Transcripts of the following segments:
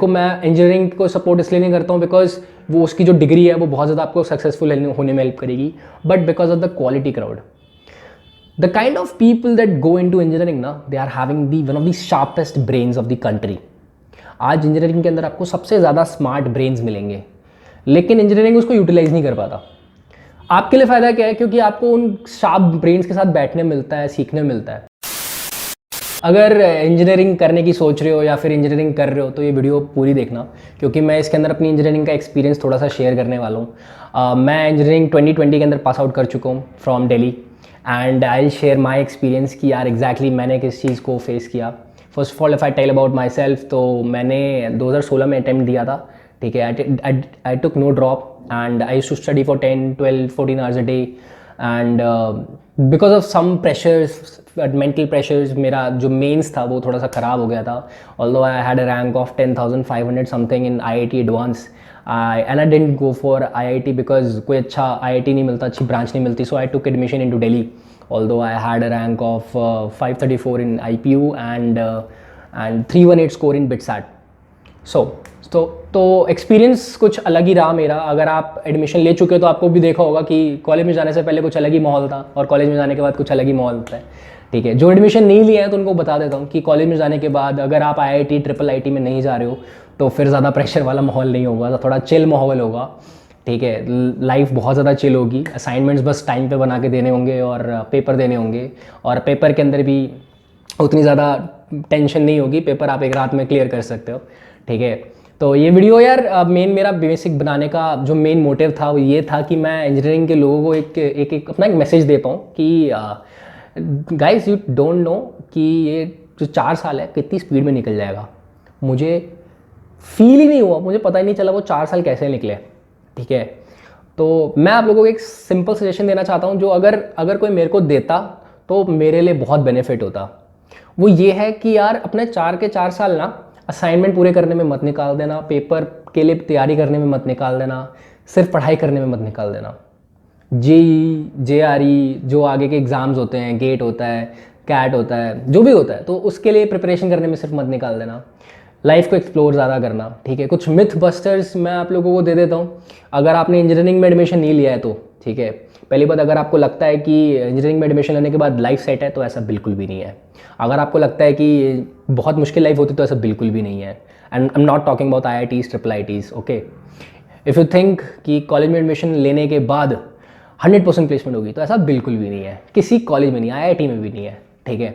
देखो मैं इंजीनियरिंग को सपोर्ट इसलिए नहीं करता हूँ बिकॉज वो उसकी जो डिग्री है वो बहुत ज़्यादा आपको सक्सेसफुल होने में हेल्प करेगी, but because of the quality crowd. The kind of people that go in to engineering ना, they are having the one of the sharpest brains of the country. आज इंजीनियरिंग के अंदर आपको सबसे ज़्यादा स्मार्ट ब्रेन्स मिलेंगे, लेकिन इंजीनियरिंग उसको यूटिलाइज नहीं कर पाता। आपके लिए फ़ायदा क्या है? क्योंकि आपको उन शार्प ब्रेन्स के साथ बैठने मिलता है, सीखने मिलता है। अगर इंजीनियरिंग करने की सोच रहे हो या फिर इंजीनियरिंग कर रहे हो तो ये वीडियो पूरी देखना, क्योंकि मैं इसके अंदर अपनी इंजीनियरिंग का एक्सपीरियंस थोड़ा सा शेयर करने वाला हूँ। मैं इंजीनियरिंग 2020 के अंदर पास आउट कर चुका हूँ from Delhi, and I will share my experience कि यार एग्जैक्टली मैंने किस चीज़ को फेस किया। First of all if I tell about myself, तो मैंने 2016 में अटैम्प्ट दिया था, ठीक है। I took no drop and I used to study for 10, 12, 14 hours a day, and because of some pressures, mental pressures, मेरा जो मेंस था वो थोड़ा सा ख़राब हो गया था। Although I had a rank of 10,500 something in IIT advance, and I didn't go for IIT because कोई अच्छा IIT नहीं मिलता, अच्छी ब्रांच नहीं मिलती, so I took admission in to Delhi. Although I had a rank of 534 in IPU and 318 score in BITSAT. तो experience कुछ अलग ही रहा मेरा। अगर आप एडमिशन ले चुके हो तो आपको भी देखा होगा कि कॉलेज में जाने से पहले कुछ अलग ही माहौल था और कॉलेज में जाने के बाद कुछ अलग ही माहौल होता है, ठीक है। जो एडमिशन नहीं लिया है तो उनको बता देता हूँ कि कॉलेज में जाने के बाद अगर आप IIT, IIIT में नहीं जा रहे हो तो फिर ज़्यादा प्रेशर वाला माहौल नहीं होगा, तो थोड़ा चिल माहौल होगा, ठीक है। लाइफ बहुत ज़्यादा चिल होगी, असाइनमेंट्स बस टाइम पे बना के देने होंगे और पेपर देने होंगे, और पेपर के अंदर भी उतनी ज़्यादा टेंशन नहीं होगी, पेपर आप एक रात में क्लियर कर सकते हो, ठीक है। तो ये वीडियो यार मेरा बेसिक बनाने का जो मेन मोटिव था वो ये था कि मैं इंजीनियरिंग के लोगों को एक अपना एक मैसेज दे पाऊँ कि गाइस यू डोंट नो कि ये जो 4 साल है कितनी स्पीड में निकल जाएगा। मुझे फील ही नहीं हुआ, मुझे पता ही नहीं चला वो 4 साल कैसे निकले, ठीक है। तो मैं आप लोगों को एक सिंपल सजेशन देना चाहता हूँ जो अगर कोई मेरे को देता तो मेरे लिए बहुत बेनिफिट होता। वो ये है कि यार अपने 4 के 4 साल ना असाइनमेंट पूरे करने में मत निकाल देना, पेपर के लिए तैयारी करने में मत निकाल देना, सिर्फ पढ़ाई करने में मत निकाल देना। JEE, JRE जो आगे के एग्ज़ाम्स होते हैं, गेट होता है, कैट होता है, जो भी होता है, तो उसके लिए प्रिपरेशन करने में सिर्फ मत निकाल देना। लाइफ को एक्सप्लोर ज़्यादा करना, ठीक है। कुछ मिथ बस्टर्स मैं आप लोगों को दे देता हूँ। अगर आपने इंजीनियरिंग में एडमिशन नहीं लिया है तो ठीक है, पहली बात, अगर आपको लगता है कि इंजीनियरिंग में एडमिशन लेने के बाद लाइफ सेट है तो ऐसा बिल्कुल भी नहीं है। अगर आपको लगता है कि बहुत मुश्किल लाइफ होती तो ऐसा बिल्कुल भी नहीं है। And I am not talking about IITs, IIITs, okay. If you think कि कॉलेज में एडमिशन लेने के बाद 100% प्लेसमेंट होगी तो ऐसा बिल्कुल भी नहीं है, किसी कॉलेज में नहीं, IIT में भी नहीं है, ठीक है।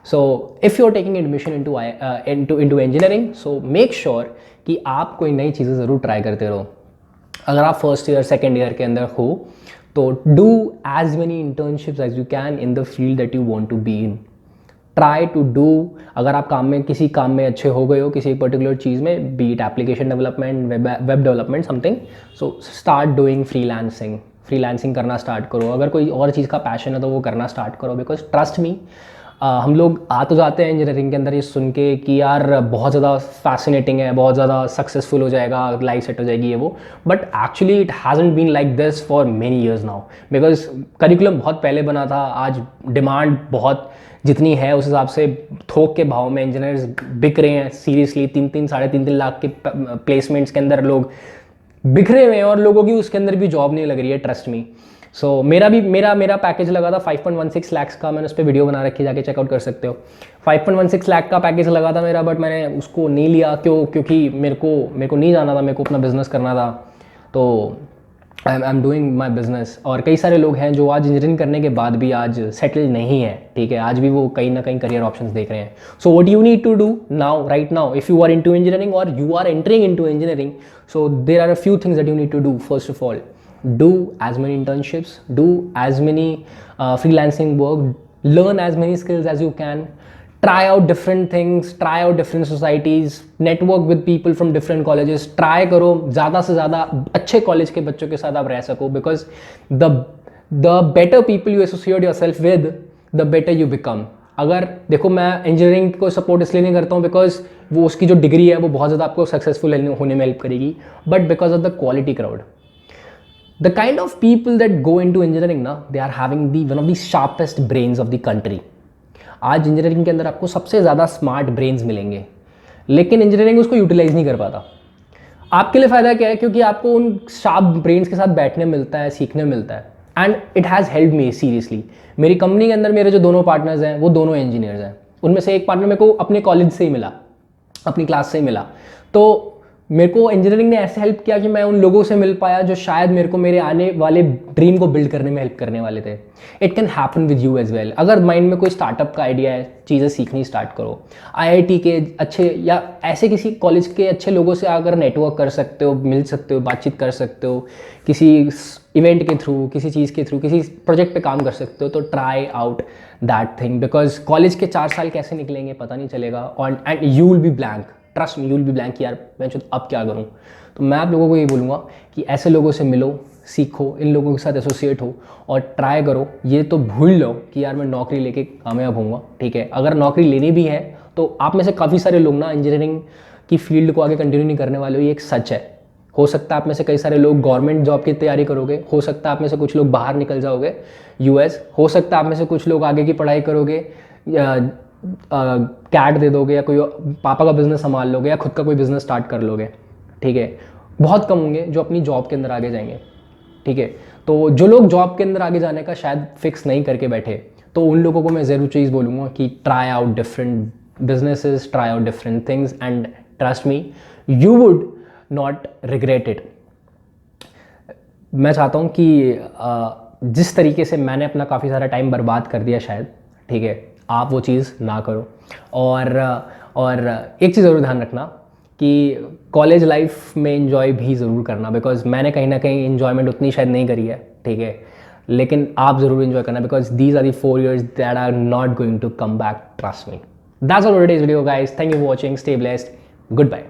So if you are taking admission into engineering, so make sure कि आप कोई नई चीज़ें ज़रूर ट्राई करते रहो। अगर आप फर्स्ट ईयर, सेकेंड ईयर के अंदर हो तो do as many internships as you can in the field that you want to be in. Try to do, अगर आप किसी काम में अच्छे हो गए हो, किसी पर्टिकुलर चीज़ में, B it application development, web development, something, so start doing freelancing करना स्टार्ट करो। अगर कोई और चीज़ का पैशन है तो वो करना स्टार्ट करो, बिकॉज ट्रस्ट मी, हम लोग आ तो जाते हैं इंजीनियरिंग के अंदर ये सुन के कि यार बहुत ज़्यादा फैसिनेटिंग है, बहुत ज़्यादा सक्सेसफुल हो जाएगा, लाइफ सेट हो जाएगी ये वो, but actually it hasn't been like this for many years now, because curriculum बहुत पहले बना था। आज डिमांड बहुत जितनी है उस हिसाब से थोक के भाव में इंजीनियर्स बिक रहे हैं सीरियसली। 3-3, 3.5 लाख के प्लेसमेंट्स के अंदर लोग बिखरे हुए हैं और लोगों की उसके अंदर भी जॉब नहीं लग रही है, ट्रस्ट मी। सो मेरा पैकेज लगा था 5.16 लाख का, मैंने उस पर वीडियो बना रखी, जाके चेकआउट कर सकते हो। 5.16 लाख का पैकेज लगा था मेरा, बट मैंने उसको नहीं लिया। क्योंकि मेरे को नहीं जाना था, मेरे को अपना बिजनेस करना था। तो I am doing my business. और कई सारे लोग हैं जो आज इंजीनियरिंग करने के बाद भी आज सेटल नहीं है, ठीक है। आज भी वो कहीं ना कहीं करियर ऑप्शंस देख रहे हैं। So what you need to do now, right now, if you are into engineering और you are entering into engineering, so there are a few things that you need to do. First of all, do as many internships, do as many freelancing work, learn as many skills as you can, try out different things, try out different societies, network with people from different colleges, try करो ज़्यादा से ज़्यादा अच्छे college के बच्चों के साथ आप रह सको, because the better people you associate yourself with, the better you become. अगर देखो, मैं इंजीनियरिंग को सपोर्ट इसलिए नहीं करता हूँ बिकॉज वो उसकी जो डिग्री है वो बहुत ज़्यादा आपको सक्सेसफुल होने में हेल्प करेगी, but because of the quality crowd. The kind of people that go into engineering ना, they are having one of the sharpest brains of the country. आज इंजीनियरिंग के अंदर आपको सबसे ज़्यादा स्मार्ट ब्रेन्स मिलेंगे, लेकिन इंजीनियरिंग उसको यूटिलाइज नहीं कर पाता। आपके लिए फ़ायदा क्या है, क्योंकि आपको उन शार्प ब्रेन्स के साथ बैठने मिलता है, सीखने मिलता है। And it has help me seriously. मेरी कंपनी के अंदर मेरे जो दोनों पार्टनर्स हैं वो दोनों इंजीनियर्स हैं। उनमें से एक पार्टनर मेरे को अपने कॉलेज से ही मिला, अपनी क्लास से ही मिला। तो मेरे को इंजीनियरिंग ने ऐसे हेल्प किया कि मैं उन लोगों से मिल पाया जो शायद मेरे को मेरे आने वाले ड्रीम को बिल्ड करने में हेल्प करने वाले थे। It can happen with you as well. अगर माइंड में कोई स्टार्टअप का आइडिया है, चीज़ें सीखनी स्टार्ट करो। आईआईटी के अच्छे या ऐसे किसी कॉलेज के अच्छे लोगों से अगर नेटवर्क कर सकते हो, मिल सकते हो, बातचीत कर सकते हो, किसी इवेंट के थ्रू, किसी चीज़ के थ्रू, किसी प्रोजेक्ट पे काम कर सकते हो, तो try out that thing. Because college के 4 साल कैसे निकलेंगे पता नहीं चलेगा, और and you will be blank. Trust me, you will be blank यार मैं अब क्या करूँ। तो मैं आप लोगों को ये बोलूँगा कि ऐसे लोगों से मिलो, सीखो, इन लोगों के साथ एसोसिएट हो और ट्राई करो। ये तो भूल लो कि यार मैं नौकरी लेके कामयाब होऊंगा, ठीक है। अगर नौकरी लेनी भी है तो आप में से काफ़ी सारे लोग ना इंजीनियरिंग की फील्ड को आगे कंटिन्यू नहीं करने वाले हो, ये एक सच है। हो सकता है आप में से कई सारे लोग गवर्नमेंट जॉब की तैयारी करोगे, हो सकता है आप में से कुछ लोग बाहर निकल जाओगे यूएस, हो सकता है आप में से कुछ लोग आगे की पढ़ाई करोगे, कैट दे दोगे, या कोई पापा का बिजनेस संभाल लोगे, या खुद का कोई बिजनेस स्टार्ट कर लोगे, ठीक है। बहुत कम होंगे जो अपनी जॉब के अंदर आगे जाएंगे, ठीक है। तो जो लोग जॉब के अंदर आगे जाने का शायद फिक्स नहीं करके बैठे, तो उन लोगों को मैं ज़रूर चीज़ बोलूँगा कि try out different businesses, try out different things, and trust me you would not regret it. मैं चाहता हूँ कि जिस तरीके से मैंने अपना काफ़ी सारा टाइम बर्बाद कर दिया शायद, ठीक है, आप वो चीज़ ना करो। और एक चीज़ ज़रूर ध्यान रखना कि कॉलेज लाइफ में इन्जॉय भी ज़रूर करना, बिकॉज मैंने कहीं ना कहीं इन्जॉयमेंट उतनी शायद नहीं करी है, ठीक है, लेकिन आप ज़रूर इन्जॉय करना, because these are the 4 years that are not going to come back, trust me. That's all for today's video guys, thank you for watching, stay blessed, good bye.